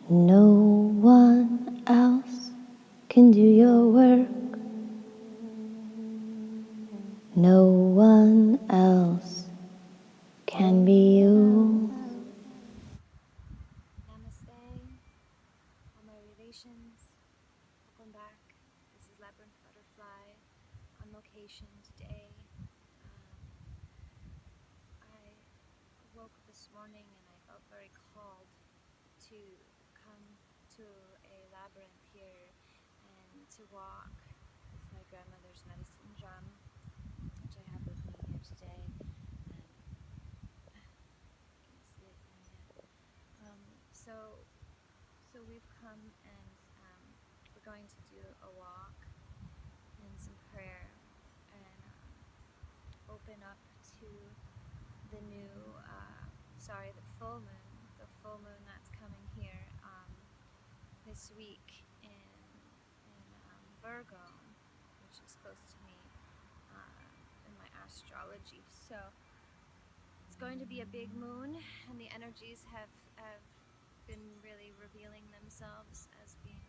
No one else can do your work. No one else can be you. Namaste, all my relations. Welcome back. This is Labyrinth Butterfly on location today. I woke this morning and I felt very called to come to a labyrinth here and to walk with my grandmother's medicine drum, which I have with me here today. And can you see it? So we've come and we're going to do a walk and some prayer and open up to the new, the full moon that's coming here this week in Virgo, which is close to me in my astrology. So it's going to be a big moon, and the energies have been really revealing themselves as being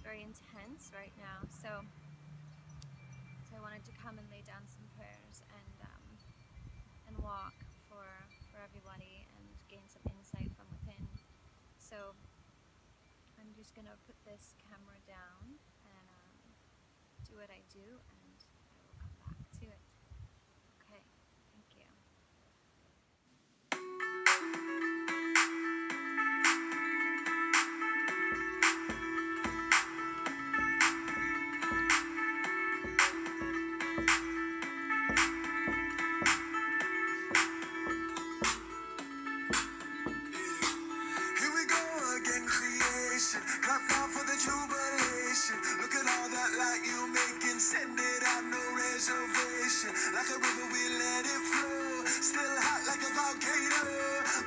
very intense right now. So I wanted to come and lay down some prayers and walk for everybody and gain some insight from within. So I'm just gonna put this camera down and do what I do, and I will come back to it. Okay, thank you. Here we go again, creation. Clap now for the jubilation. Look at all that light you making. Send it out, no reservation. Like a river, we let it flow. Still hot like a volcano.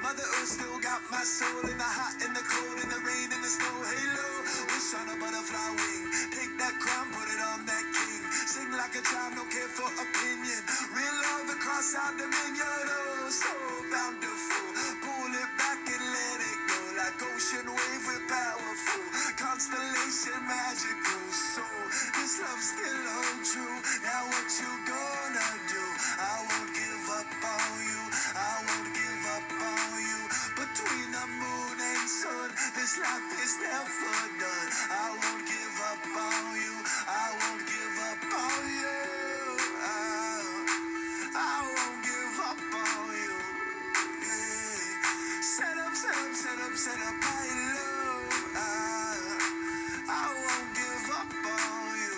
Mother Earth still got my soul in the hot, in the cold, in the rain, in the snow. Halo, wish on a butterfly wing. Take that crown, put it on that king. Sing like a child, no care for opinion. Real love across our dominion. Oh, so bountiful. Pull it back and let it go. Like ocean wave, we're powerful. Constellation magical. So this love still hold true. Now what you gonna do? I won't give up on you. I won't give up on you. Between the moon and sun, this life is never done. I won't give up on you. I won't give up on you. I won't give up on you. Yeah. Set up high low. I won't give up on you.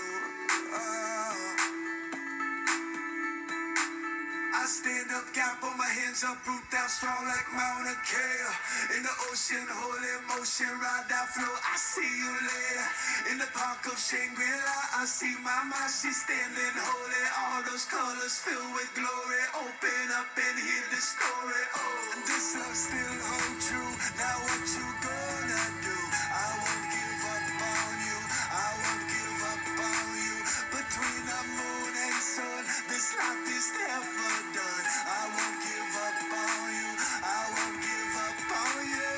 I stand up, gap on my hands up, root down strong like Mauna Kea. In the ocean, whole emotion, ride that flow. I see you later. In the park of Shangri-La, I see mama, she's standing holy. All those colors filled with glory. Open up and hear the story. Oh, this love still hold true. Now what you gonna do? I won't give up on you. I won't give up on you. Between the moon and sun, this life is never done. I won't give up on you. I won't give up on you.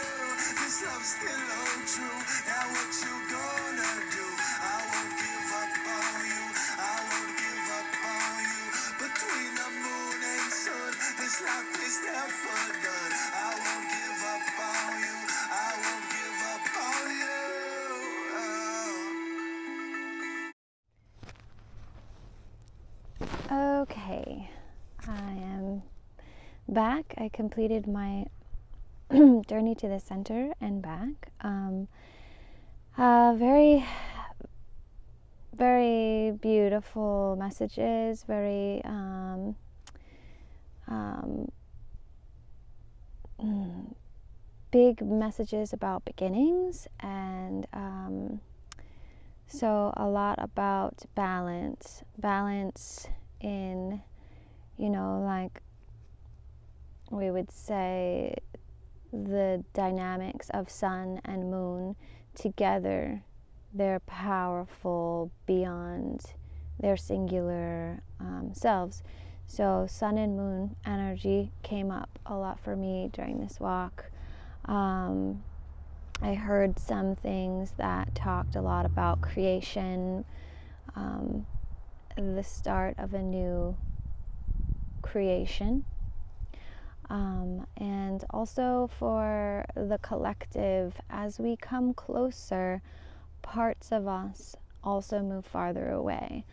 This love still hold true. Now what you gonna do? I won't give up on you. I won't give up on you. Between the moon and sun, this life is never done. I won't give up on you. I won't give up on you. Okay, I am back. I completed my journey to the center and back. Very, very beautiful messages. Very big messages about beginnings, and so a lot about balance in, like we would say, the dynamics of sun and moon together. They're powerful beyond their singular selves. So sun and moon energy came up a lot for me during this walk. I heard some things that talked a lot about creation, the start of a new creation, and also for the collective. As we come closer, parts of us also move farther away.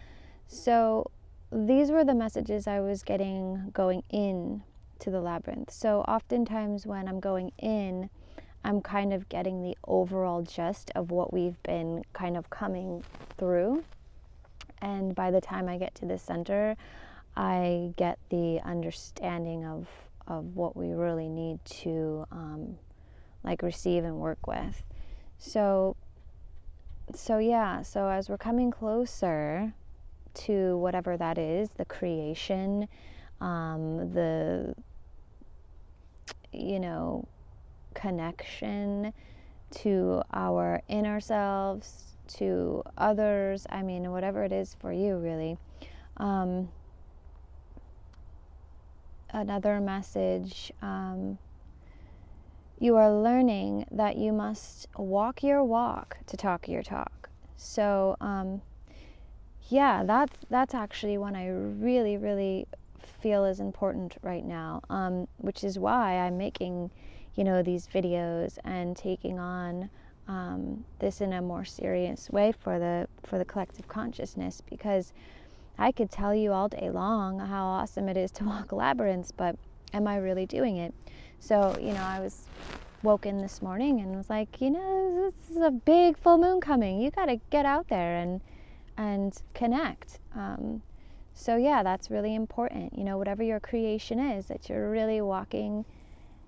So these were the messages I was getting going in to the labyrinth. So oftentimes when I'm going in, I'm kind of getting the overall gist of what we've been kind of coming through. And by the time I get to the center, I get the understanding of what we really need to like receive and work with. So as we're coming closer to whatever that is, the creation, the connection to our inner selves, to others, I mean, whatever it is for you, really. Another message, you are learning that you must walk your walk to talk your talk. So that's actually one I really, really feel is important right now, which is why I'm making these videos and taking on this in a more serious way for the collective consciousness, because I could tell you all day long how awesome it is to walk labyrinths, but am I really doing it? So I was woken this morning and was like, this is a big full moon coming, you got to get out there and connect. So that's really important, whatever your creation is, that you're really walking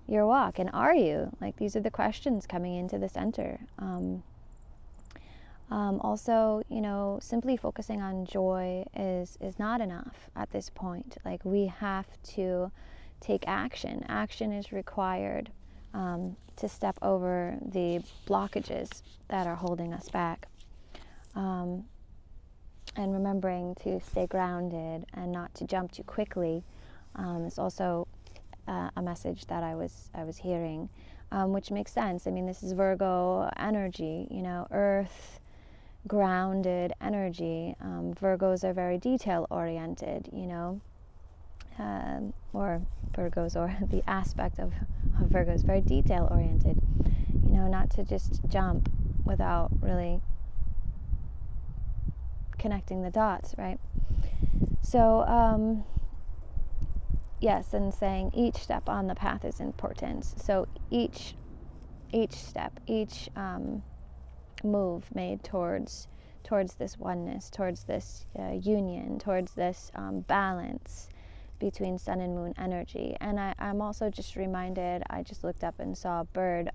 your walk. And are you? Like, these are the questions coming into the center. Also, simply focusing on joy is not enough at this point. Like, we have to take action. Action is required to step over the blockages that are holding us back. And remembering to stay grounded and not to jump too quickly is also a message that I was hearing, which makes sense. I mean, this is Virgo energy, earth, grounded energy. Virgos are very detail oriented, or Virgos, or the aspect of Virgos, very detail oriented, not to just jump without really connecting the dots, right? So yes, and saying each step on the path is important. So each step, each move made towards this oneness, towards this union, towards this balance between sun and moon energy. And I'm also just reminded, I just looked up and saw a bird.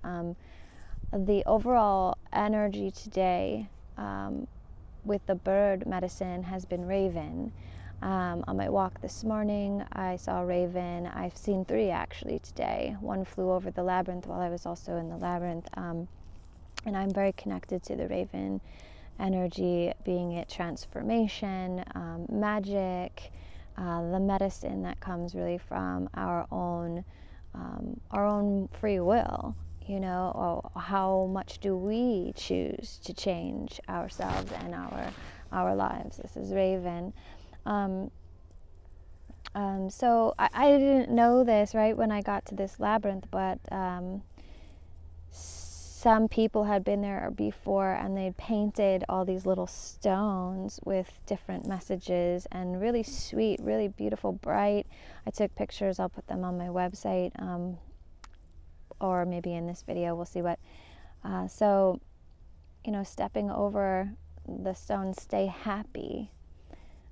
The overall energy today with the bird medicine has been raven. On my walk this morning, I saw a raven. I've seen 3 actually today. One flew over the labyrinth while I was also in the labyrinth. And I'm very connected to the raven energy, being it transformation, magic, the medicine that comes really from our own free will. Or how much do we choose to change ourselves and our lives? This is Raven. So I didn't know this right when I got to this labyrinth, but some people had been there before, and they'd painted all these little stones with different messages, and really sweet, really beautiful, bright. I took pictures. I'll put them on my website, or maybe in this video, we'll see what. So, stepping over the stones, stay happy,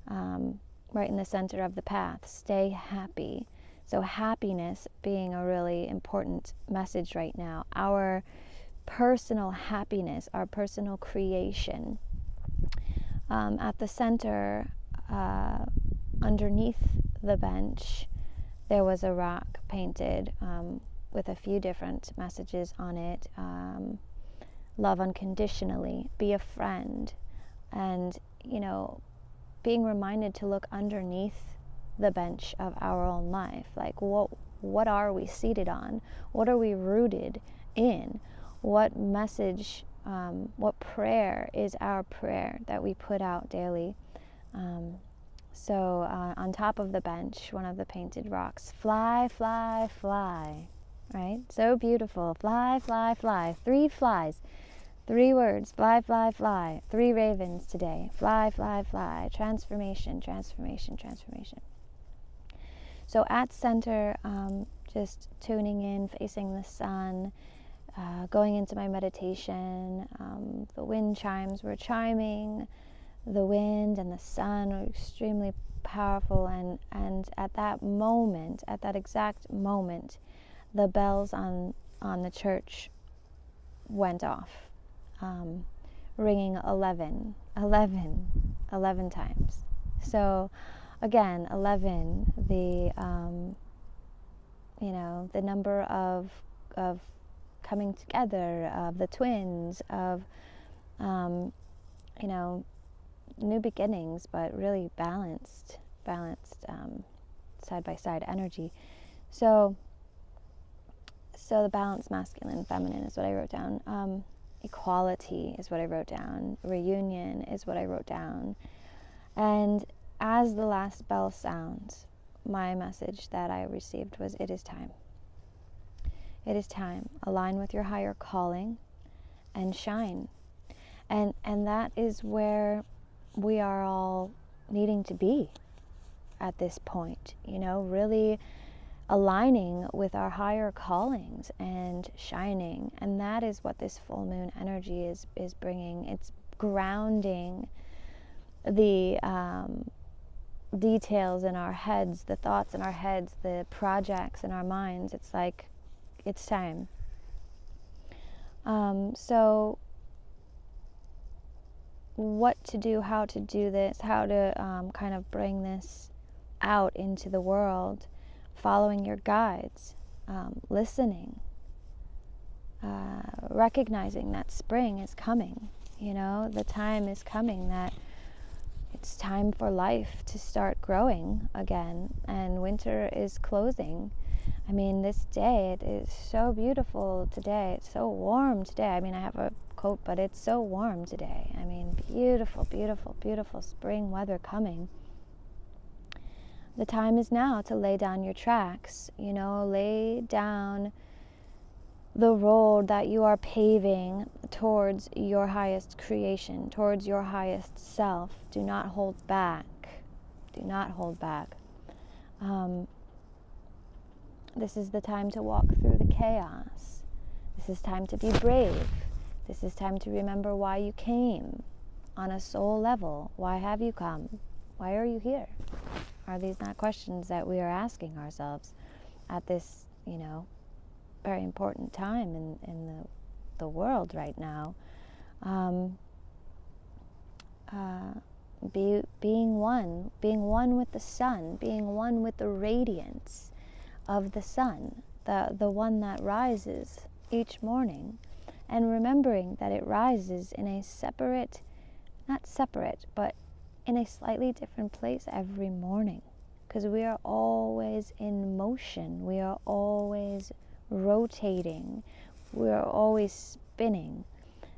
right in the center of the path, stay happy. So happiness being a really important message right now. Our personal happiness, our personal creation. At the center, underneath the bench, there was a rock painted with a few different messages on it. Love unconditionally, be a friend, and being reminded to look underneath the bench of our own life. Like, what are we seated on? What are we rooted in? what message, what prayer is our prayer that we put out daily. So on top of the bench, one of the painted rocks, fly, fly, fly, right? So beautiful, fly, fly, fly, 3 flies, 3 words, fly, fly, fly, 3 ravens today, fly, fly, fly, transformation, transformation, transformation. So at center, just tuning in, facing the sun, going into my meditation. The wind chimes were chiming. The wind and the sun were extremely powerful, and at that moment, at that exact moment, the bells on the church went off, ringing 11 times. So again, 11, the the number of coming together, of the twins, of new beginnings, but really balanced side by side energy. So the balance, masculine, feminine, is what I wrote down. Equality is what I wrote down. Reunion is what I wrote down. And as the last bell sounds, my message that I received was, it is time. It is time. Align with your higher calling and shine. And that is where we are all needing to be at this point, really aligning with our higher callings and shining. And that is what this full moon energy is bringing. It's grounding the details in our heads, the thoughts in our heads, the projects in our minds. It's like, it's time. So what to do, how to do this, how to kind of bring this out into the world, following your guides, listening, recognizing that spring is coming, the time is coming, that it's time for life to start growing again, and winter is closing. I mean, this day, it is so beautiful today. It's so warm today. I mean, I have a coat, but it's so warm today. I mean, beautiful, beautiful, beautiful spring weather coming. The time is now to lay down your tracks, lay down the road that you are paving towards your highest creation, towards your highest self. Do not hold back. Do not hold back. This is the time to walk through the chaos. This is time to be brave. This is time to remember why you came on a soul level. Why have you come? Why are you here? Are these not questions that we are asking ourselves at this, very important time in the world right now? Being one with the sun, being one with the radiance of the sun, the one that rises each morning, and remembering that it rises in a separate, not separate, but in a slightly different place every morning, because we are always in motion, we are always rotating, we are always spinning.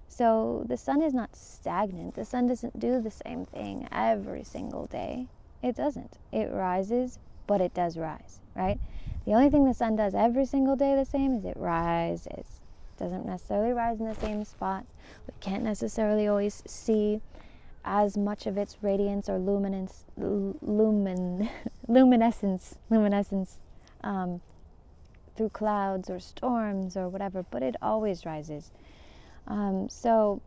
So the sun is not stagnant. The sun doesn't do the same thing every single day. It doesn't. It rises, but it does rise, right? The only thing the sun does every single day the same is it rises. It doesn't necessarily rise in the same spot. We can't necessarily always see as much of its radiance or luminescence through clouds or storms or whatever, but it always rises. So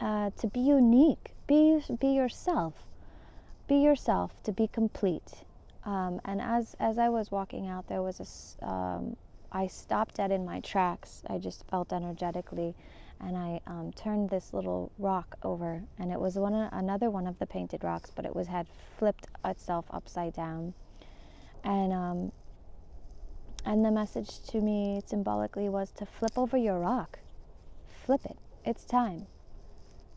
to be unique, be yourself. Be yourself, to be complete. And as I was walking out, there was I stopped dead in my tracks. I just felt energetically, and I turned this little rock over, and it was another one of the painted rocks, but it had flipped itself upside down. And the message to me symbolically was to flip over your rock. Flip it. It's time.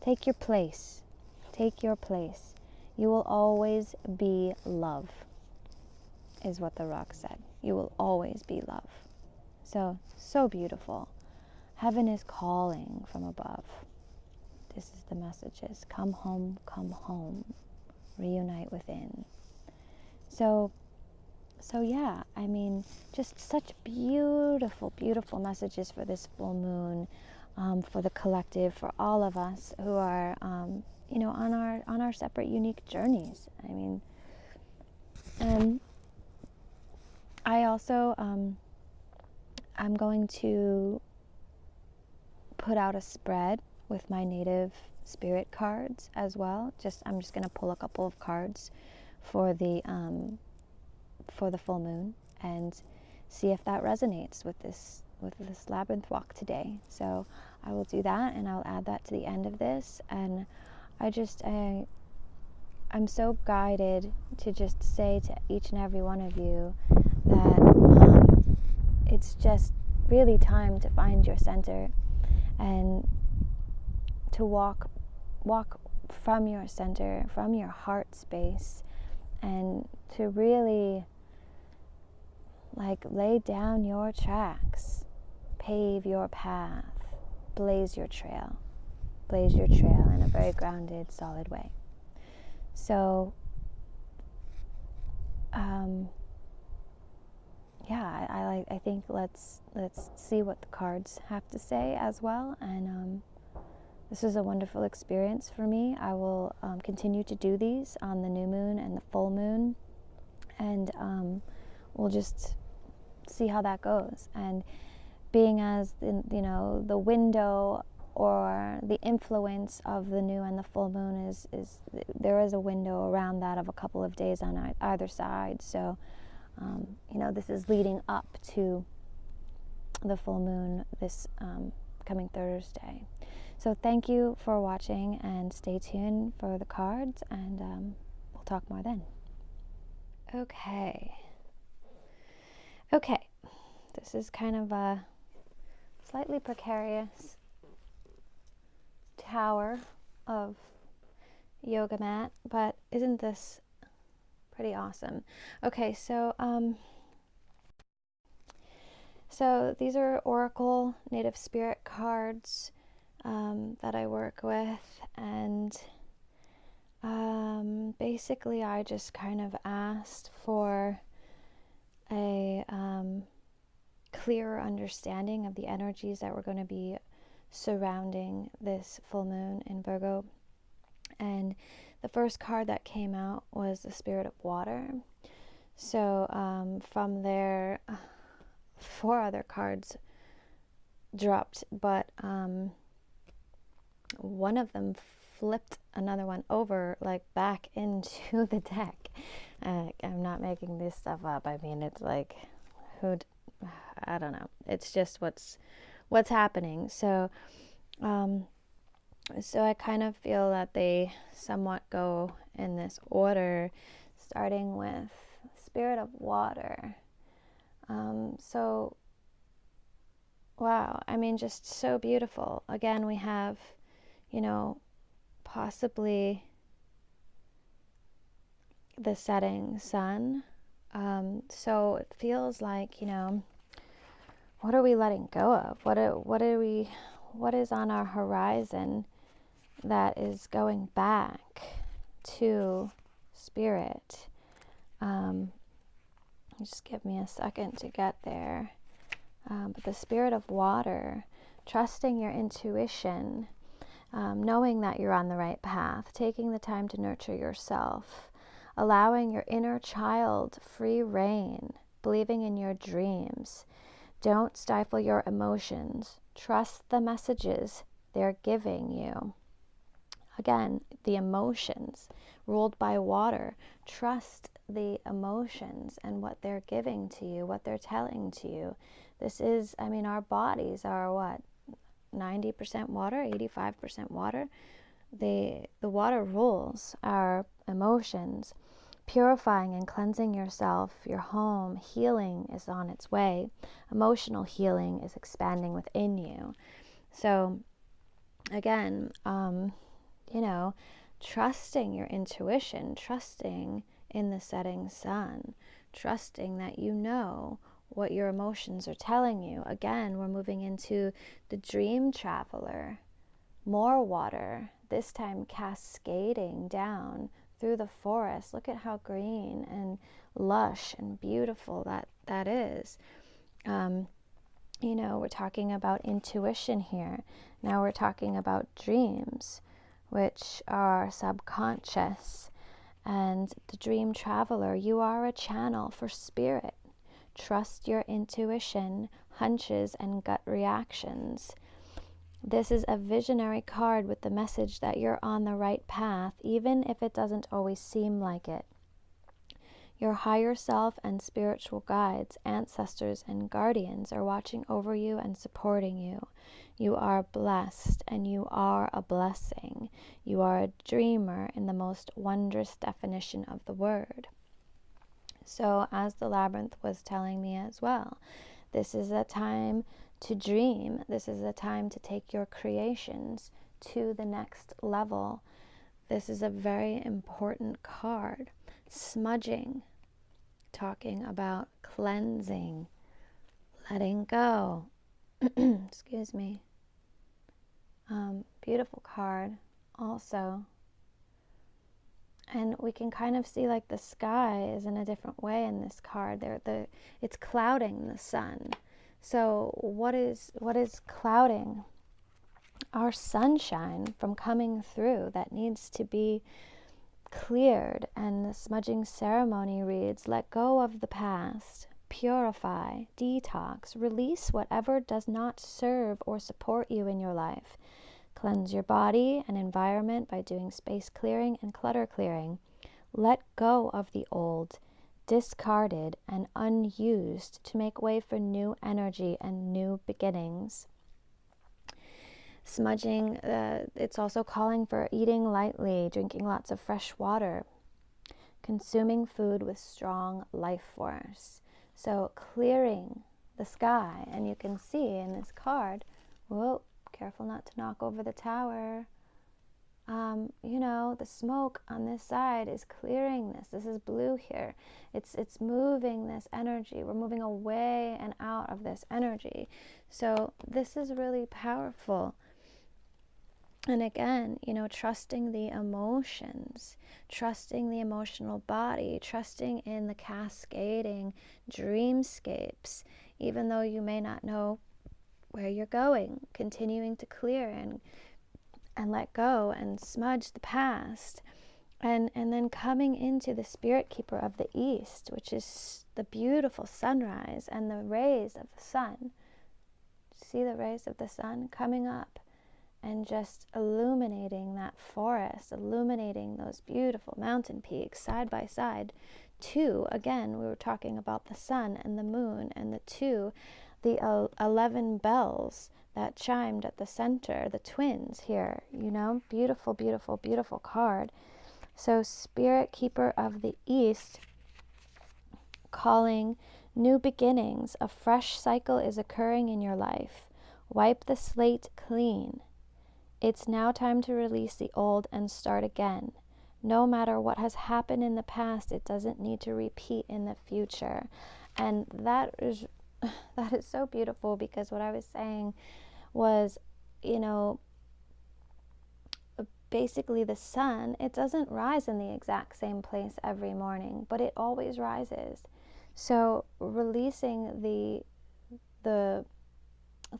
Take your place. Take your place. You will always be love, is what the rock said. You will always be love. So beautiful. Heaven is calling from above. This is the messages. Come home, reunite within. So yeah, I mean, just such beautiful, beautiful messages for this full moon, for the collective, for all of us who are, on our separate, unique journeys. I mean, and I also, I'm going to put out a spread with my native spirit cards as well. I'm just going to pull a couple of cards for the full moon and see if that resonates with this labyrinth walk today. So I will do that, and I'll add that to the end of this. And I'm so guided to just say to each and every one of you that it's just really time to find your center and to walk from your center, from your heart space, and to really lay down your tracks, pave your path, blaze your trail in a very grounded, solid way. So I think let's see what the cards have to say as well. And this is a wonderful experience for me. I will continue to do these on the new moon and the full moon, and we'll just see how that goes. And being as the window or the influence of the new and the full moon is there is a window around that of a couple of days on either side. So this is leading up to the full moon this coming Thursday. So thank you for watching, and stay tuned for the cards, and we'll talk more then. Okay, this is kind of a slightly precarious tower of yoga mat, but isn't this pretty awesome? Okay, so these are Oracle Native Spirit cards that I work with, and basically I just kind of asked for a clearer understanding of the energies that were going to be surrounding this full moon in Virgo. And the first card that came out was the Spirit of Water. So from there, 4 other cards dropped, but one of them flipped another one over, back into the deck. I'm not making this stuff up. I mean, it's I don't know. It's just what's happening. So I kind of feel that they somewhat go in this order, starting with Spirit of Water. So wow, I mean, just so beautiful. Again, we have, possibly the setting sun. So it feels like, what are we letting go of? What is on our horizon that is going back to spirit? Just give me a second to get there. But the Spirit of Water, trusting your intuition, knowing that you're on the right path, taking the time to nurture yourself, allowing your inner child free rein, believing in your dreams. Don't stifle your emotions. Trust the messages they're giving you. Again, the emotions ruled by water. Trust the emotions and what they're giving to you, what they're telling to you. This is, our bodies are what? 90% water, 85% water. The water rules our emotions. Purifying and cleansing yourself, your home, healing is on its way. Emotional healing is expanding within you. So again, trusting your intuition, trusting in the setting sun, trusting that you know what your emotions are telling you. Again, we're moving into the dream traveler. More water, this time cascading down through the forest. Look at how green and lush and beautiful that is. We're talking about intuition here. Now we're talking about dreams, which are subconscious. And the dream traveler, you are a channel for spirit. Trust your intuition, hunches, and gut reactions. This is a visionary card with the message that you're on the right path, even if it doesn't always seem like it. Your higher self and spiritual guides, ancestors, and guardians are watching over you and supporting you. You are blessed and you are a blessing. You are a dreamer in the most wondrous definition of the word. So, as the Labyrinth was telling me as well, this is a time to dream. This is a time to take your creations to the next level. This is a very important card. Smudging, talking about cleansing, letting go. Excuse me. Beautiful card also. And we can kind of see like the sky is in a different way in this card. It's clouding the sun. So what is clouding? Our sunshine from coming through that needs to be cleared. And the smudging ceremony reads, let go of the past, purify, detox, release whatever does not serve or support you in your life. Cleanse your body and environment by doing space clearing and clutter clearing. Let go of the old, discarded and unused to make way for new energy and new beginnings. Smudging, it's also calling for eating lightly, drinking lots of fresh water, consuming food with strong life force. So clearing the sky, and you can see in this card, whoa, careful not to knock over the tower. The smoke on this side is clearing this. This is blue here. It's moving this energy. We're moving away and out of this energy. So this is really powerful. And again, trusting the emotions, trusting the emotional body, trusting in the cascading dreamscapes, even though you may not know where you're going, continuing to clear and let go and smudge the past. And then coming into the spirit keeper of the east, which is the beautiful sunrise and the rays of the sun. See the rays of the sun coming up and just illuminating that forest, illuminating those beautiful mountain peaks side by side. Again, we were talking about the sun and the moon, and the 11 bells that chimed at the center, the twins here, beautiful, beautiful, beautiful card. So Spirit Keeper of the East, calling new beginnings. A fresh cycle is occurring in your life. Wipe the slate clean. It's now time to release the old and start again. No matter what has happened in the past, it doesn't need to repeat in the future. And that is so beautiful, because what I was saying was, basically the sun, it doesn't rise in the exact same place every morning, but it always rises. So releasing the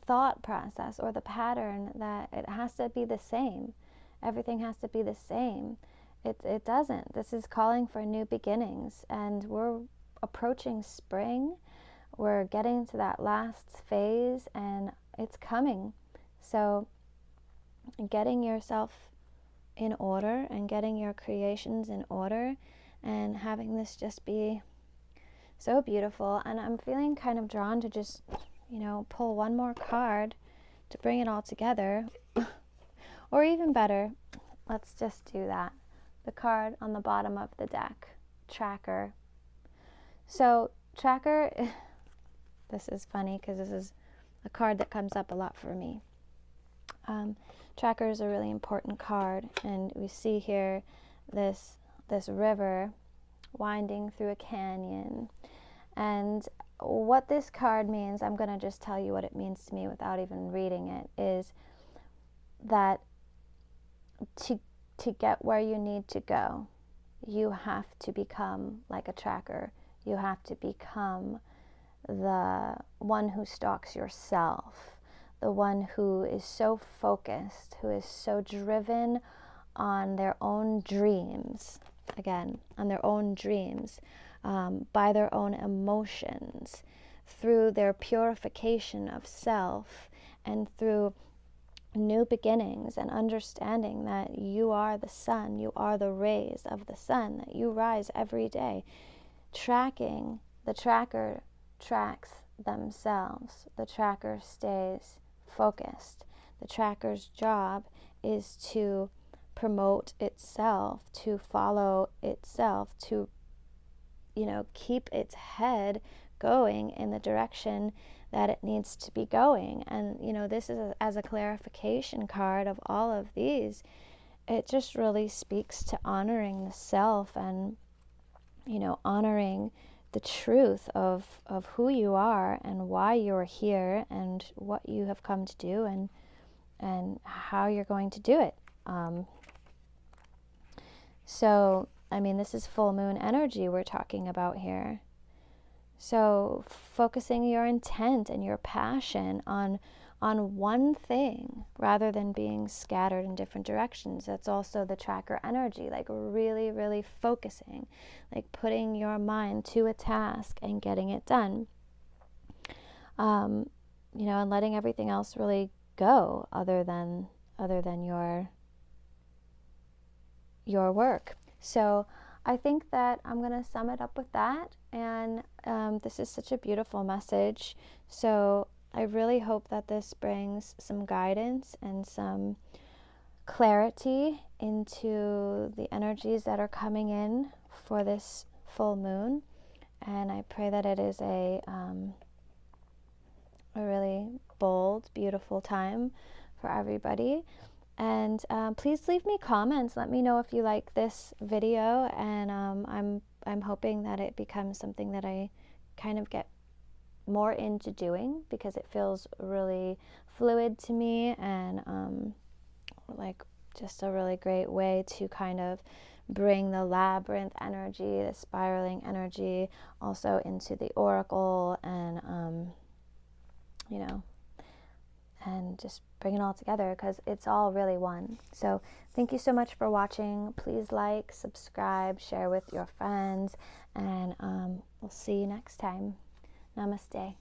thought process or the pattern that it has to be the same, everything has to be the same. It doesn't. This is calling for new beginnings, and we're approaching spring. We're getting to that last phase, and it's coming. So getting yourself in order and getting your creations in order and having this just be so beautiful. And I'm feeling kind of drawn to just, pull one more card to bring it all together. Or even better, let's just do that. The card on the bottom of the deck, Tracker. So Tracker, this is funny because this is a card that comes up a lot for me. Tracker is a really important card, and we see here this river winding through a canyon, and what this card means, I'm going to just tell you what it means to me without even reading it, is that to get where you need to go, you have to become like a tracker. You have to become the one who stalks yourself, the one who is so focused, who is so driven on their own dreams, again, on their own dreams, by their own emotions, through their purification of self, and through new beginnings and understanding that you are the sun, you are the rays of the sun, that you rise every day. The tracker tracks themselves. The tracker stays focused. The tracker's job is to promote itself, to follow itself, to, keep its head going in the direction that it needs to be going. And, this is as a clarification card of all of these. It just really speaks to honoring the self and, honoring the truth of who you are and why you're here and what you have come to do and how you're going to do it. So, this is full moon energy we're talking about here. So focusing your intent and your passion on one thing rather than being scattered in different directions. That's also the tracker energy, like really, really focusing, like putting your mind to a task and getting it done. And letting everything else really go other than your work. So I think that I'm going to sum it up with that. And this is such a beautiful message. So I really hope that this brings some guidance and some clarity into the energies that are coming in for this full moon. And I pray that it is a really bold, beautiful time for everybody. And please leave me comments. Let me know if you like this video, and I'm hoping that it becomes something that I kind of get more into doing, because it feels really fluid to me, and like just a really great way to kind of bring the labyrinth energy, the spiraling energy, also into the oracle, and and just bring it all together, because it's all really one. So thank you so much for watching. Please like, subscribe, share with your friends, and we'll see you next time. Namaste.